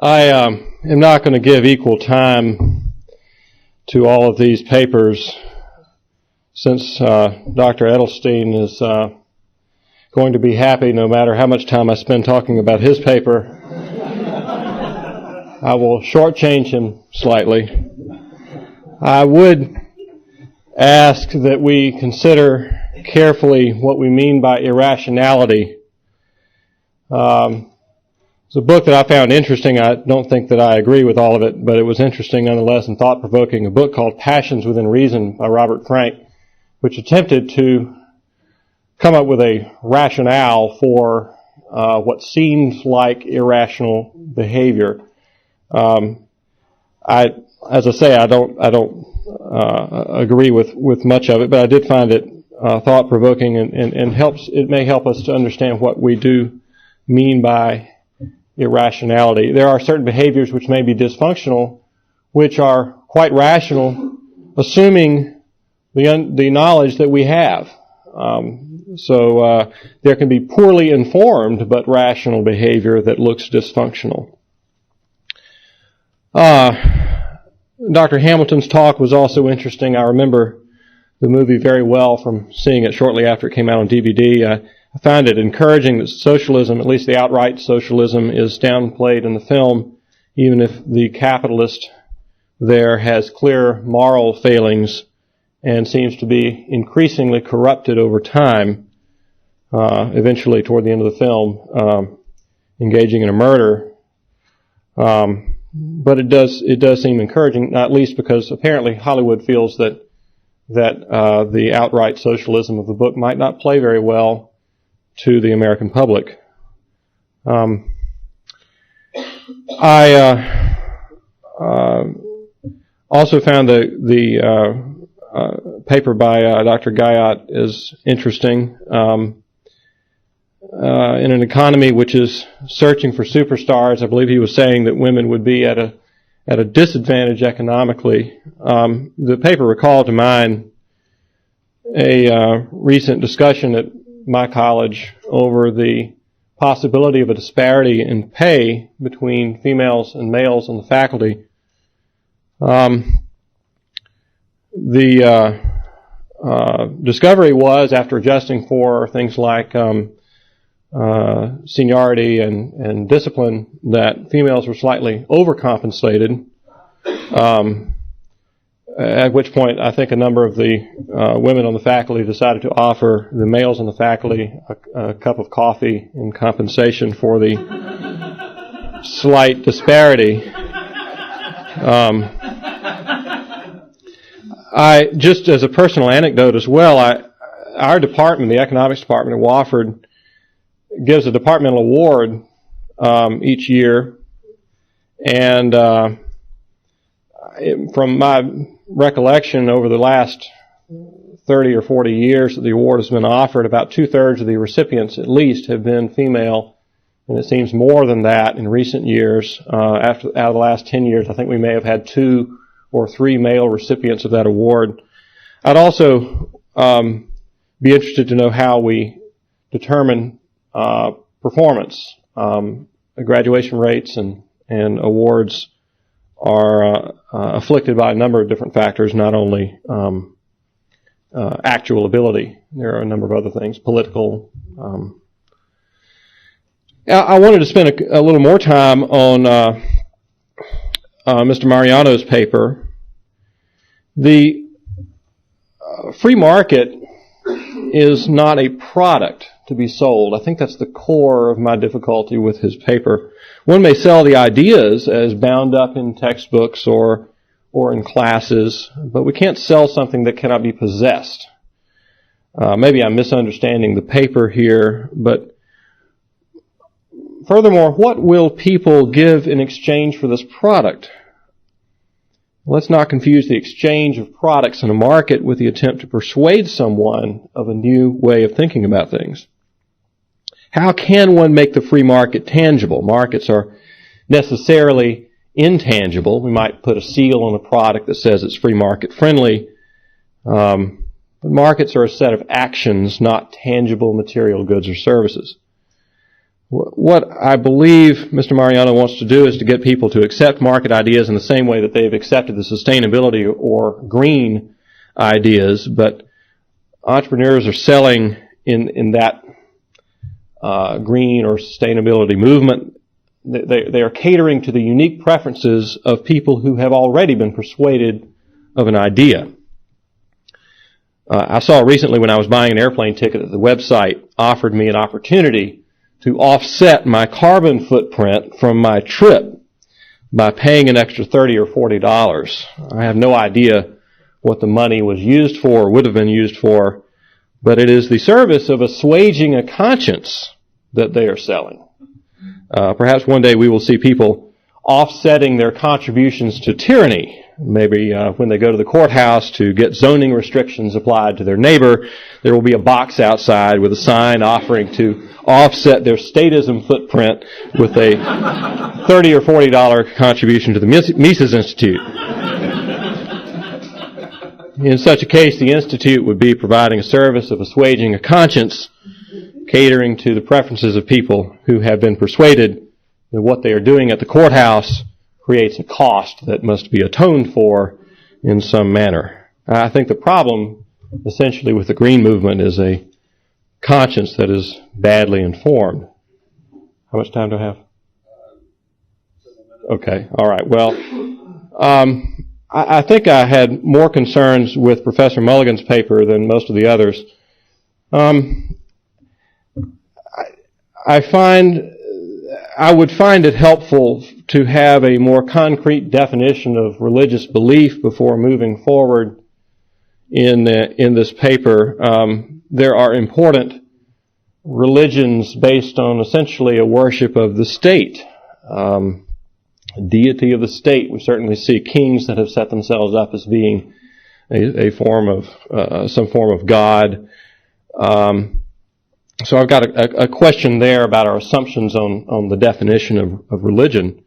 I am not going to give equal time to all of these papers since Dr. Edelstein is going to be happy no matter how much time I spend talking about his paper. I will shortchange him slightly. I would ask that we consider carefully what we mean by irrationality. It's a book that I found interesting. I don't think that I agree with all of it, but it was interesting nonetheless and thought-provoking. A book called Passions Within Reason by Robert Frank, which attempted to come up with a rationale for what seems like irrational behavior. As I say, I don't agree with much of it, but I did find it thought-provoking and helps. It may help us to understand what we do mean by irrationality. There are certain behaviors which may be dysfunctional, which are quite rational, assuming the knowledge that we have. So there can be poorly informed but rational behavior that looks dysfunctional. Dr. Hamilton's talk was also interesting. I remember the movie very well from seeing it shortly after it came out on DVD. I found it encouraging that socialism, at least the outright socialism, is downplayed in the film, even if the capitalist there has clear moral failings and seems to be increasingly corrupted over time, eventually toward the end of the film, engaging in a murder. But it does seem encouraging, not least because apparently Hollywood feels that the outright socialism of the book might not play very well to the American public. I also found the paper by Dr. Guyot is interesting. In an economy which is searching for superstars, I believe he was saying that women would be at a disadvantage economically. The paper recalled to mind a recent discussion at my college over the possibility of a disparity in pay between females and males on the faculty. The discovery was, after adjusting for things like seniority and discipline, that females were slightly overcompensated, at which point I think a number of the women on the faculty decided to offer the males on the faculty a cup of coffee in compensation for the slight disparity. Just as a personal anecdote as well, our department, the economics department at Wofford, gives a departmental award each year, and from my recollection, over the last 30 or 40 years that the award has been offered, about 2/3 of the recipients at least have been female, and it seems more than that in recent years. Out of the last 10 years, I think we may have had 2 or 3 male recipients of that award. I'd also be interested to know how we determine performance. Graduation rates and awards are afflicted by a number of different factors, not only actual ability. There are a number of other things, political. I wanted to spend a little more time on Mr. Mariano's paper. The free market is not a product to be sold. I think that's the core of my difficulty with his paper. One may sell the ideas as bound up in textbooks or in classes, but we can't sell something that cannot be possessed. Maybe I'm misunderstanding the paper here, but furthermore, what will people give in exchange for this product? Let's not confuse the exchange of products in a market with the attempt to persuade someone of a new way of thinking about things. How can one make the free market tangible? Markets are necessarily intangible. We might put a seal on a product that says it's free market friendly. But markets are a set of actions, not tangible material goods or services. What I believe Mr. Mariano wants to do is to get people to accept market ideas in the same way that they've accepted the sustainability or green ideas, but entrepreneurs are selling in that green or sustainability movement. They are catering to the unique preferences of people who have already been persuaded of an idea. I saw recently when I was buying an airplane ticket that the website offered me an opportunity to offset my carbon footprint from my trip by paying an extra $30 or $40. I have no idea what the money was used for or would have been used for, but it is the service of assuaging a conscience that they are selling. Perhaps one day we will see people offsetting their contributions to tyranny. Maybe when they go to the courthouse to get zoning restrictions applied to their neighbor, there will be a box outside with a sign offering to offset their statism footprint with a $30 or $40 contribution to the Mises Institute. In such a case, the Institute would be providing a service of assuaging a conscience, catering to the preferences of people who have been persuaded that what they are doing at the courthouse creates a cost that must be atoned for in some manner. I think the problem, essentially, with the green movement is a conscience that is badly informed. How much time do I have? Okay, all right. Well, I think I had more concerns with Professor Mulligan's paper than most of the others. I would find it helpful to have a more concrete definition of religious belief before moving forward in this paper. There are important religions based on essentially a worship of the state, deity of the state. We certainly see kings that have set themselves up as being a form of some form of God. So I've got a question there about our assumptions on the definition of religion.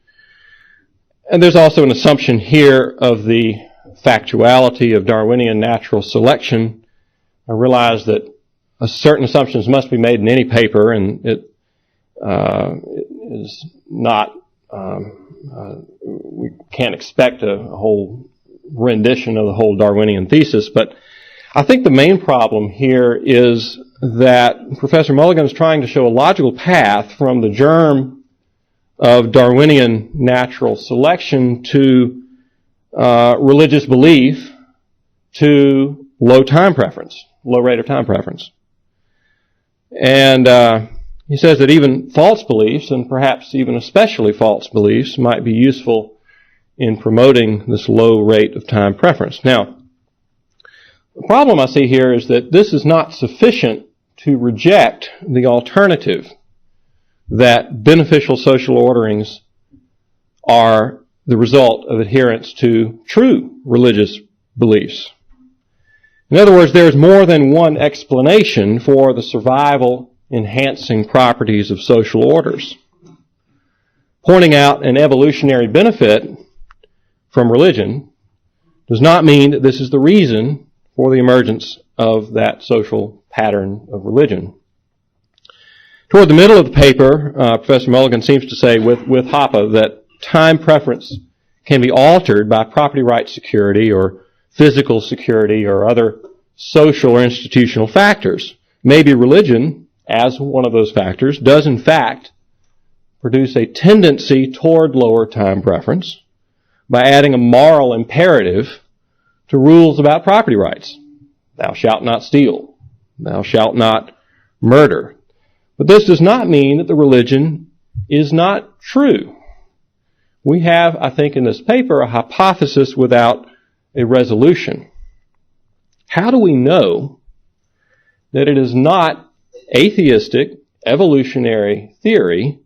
And there's also an assumption here of the factuality of Darwinian natural selection. I realize that certain assumptions must be made in any paper, and it is not, we can't expect a whole rendition of the whole Darwinian thesis, but I think the main problem here is that Professor Mulligan is trying to show a logical path from the germ of Darwinian natural selection to religious belief to low rate of time preference. And he says that even false beliefs, and perhaps even especially false beliefs, might be useful in promoting this low rate of time preference. Now, the problem I see here is that this is not sufficient to reject the alternative, that beneficial social orderings are the result of adherence to true religious beliefs. In other words, there is more than one explanation for the survival-enhancing properties of social orders. Pointing out an evolutionary benefit from religion does not mean that this is the reason for the emergence of that social pattern of religion. Toward the middle of the paper, Professor Mulligan seems to say with Hoppe that time preference can be altered by property rights security or physical security or other social or institutional factors. Maybe religion, as one of those factors, does in fact produce a tendency toward lower time preference by adding a moral imperative to rules about property rights. Thou shalt not steal. Thou shalt not murder. But this does not mean that the religion is not true. We have, I think, in this paper, a hypothesis without a resolution. How do we know that it is not atheistic evolutionary theory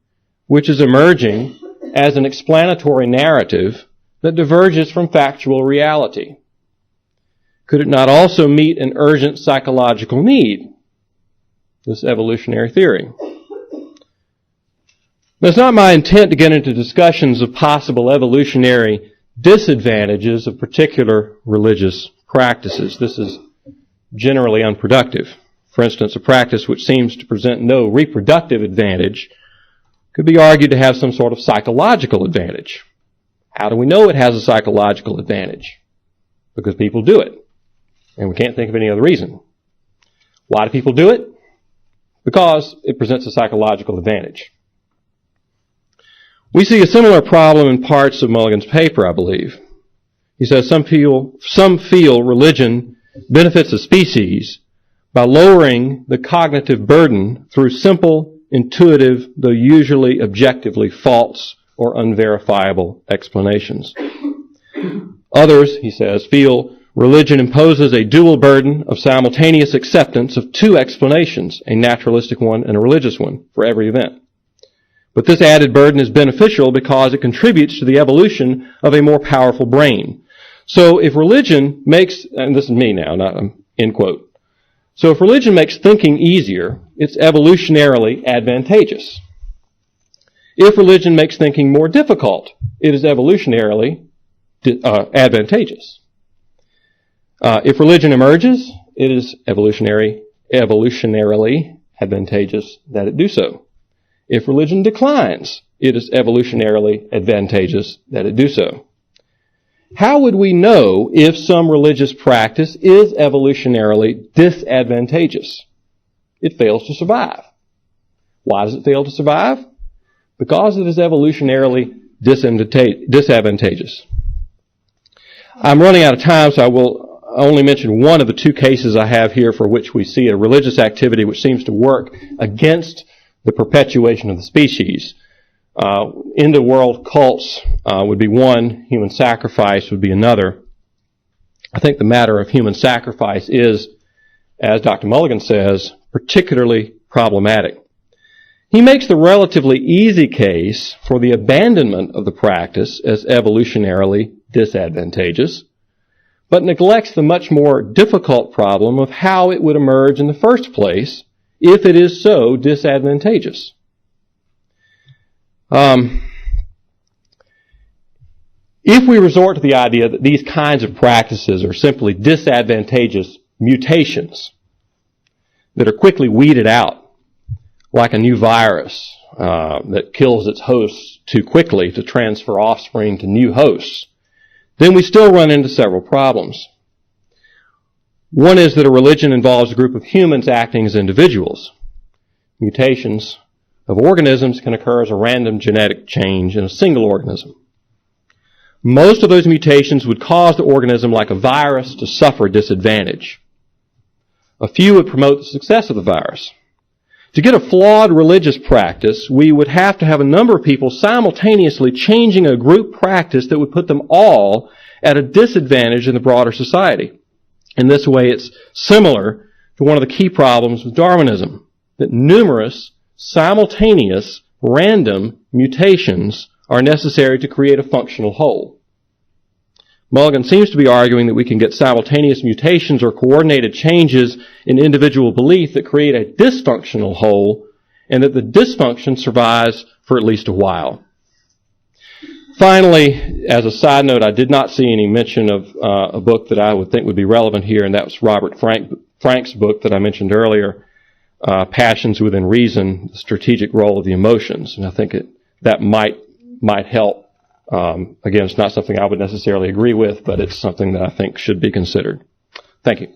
which is emerging as an explanatory narrative that diverges from factual reality? Could it not also meet an urgent psychological need, this evolutionary theory? Now, it's not my intent to get into discussions of possible evolutionary disadvantages of particular religious practices. This is generally unproductive. For instance, a practice which seems to present no reproductive advantage could be argued to have some sort of psychological advantage. How do we know it has a psychological advantage? Because people do it. And we can't think of any other reason. Why do people do it? Because it presents a psychological advantage. We see a similar problem in parts of Mulligan's paper, I believe. He says some feel religion benefits the species by lowering the cognitive burden through simple, intuitive, though usually objectively false or unverifiable explanations. Others, he says, feel religion imposes a dual burden of simultaneous acceptance of two explanations, a naturalistic one and a religious one, for every event. But this added burden is beneficial because it contributes to the evolution of a more powerful brain. So if religion makes, and this is me now, not end quote. So if religion makes thinking easier, it's evolutionarily advantageous. If religion makes thinking more difficult, it is evolutionarily advantageous. If religion emerges, it is evolutionarily advantageous that it do so. If religion declines, it is evolutionarily advantageous that it do so. How would we know if some religious practice is evolutionarily disadvantageous? It fails to survive. Why does it fail to survive? Because it is evolutionarily disadvantageous. I'm running out of time, so I will only mention one of the two cases I have here for which we see a religious activity which seems to work against the perpetuation of the species. End-of-world cults would be one, human sacrifice would be another. I think the matter of human sacrifice is, as Dr. Mulligan says, particularly problematic. He makes the relatively easy case for the abandonment of the practice as evolutionarily disadvantageous, but neglects the much more difficult problem of how it would emerge in the first place if it is so disadvantageous. If we resort to the idea that these kinds of practices are simply disadvantageous mutations that are quickly weeded out, like a new virus that kills its hosts too quickly to transfer offspring to new hosts, then we still run into several problems. One is that a religion involves a group of humans acting as individuals. Mutations of organisms can occur as a random genetic change in a single organism. Most of those mutations would cause the organism, like a virus, to suffer disadvantage. A few would promote the success of the virus. To get a flawed religious practice, we would have to have a number of people simultaneously changing a group practice that would put them all at a disadvantage in the broader society. In this way, it's similar to one of the key problems with Darwinism, that numerous, simultaneous, random mutations are necessary to create a functional whole. Mulligan seems to be arguing that we can get simultaneous mutations or coordinated changes in individual belief that create a dysfunctional whole, and that the dysfunction survives for at least a while. Finally, as a side note, I did not see any mention of a book that I would think would be relevant here, and that was Robert Frank's book that I mentioned earlier, Passions Within Reason, The Strategic Role of the Emotions. And I think that might help. Again, it's not something I would necessarily agree with, but it's something that I think should be considered. Thank you.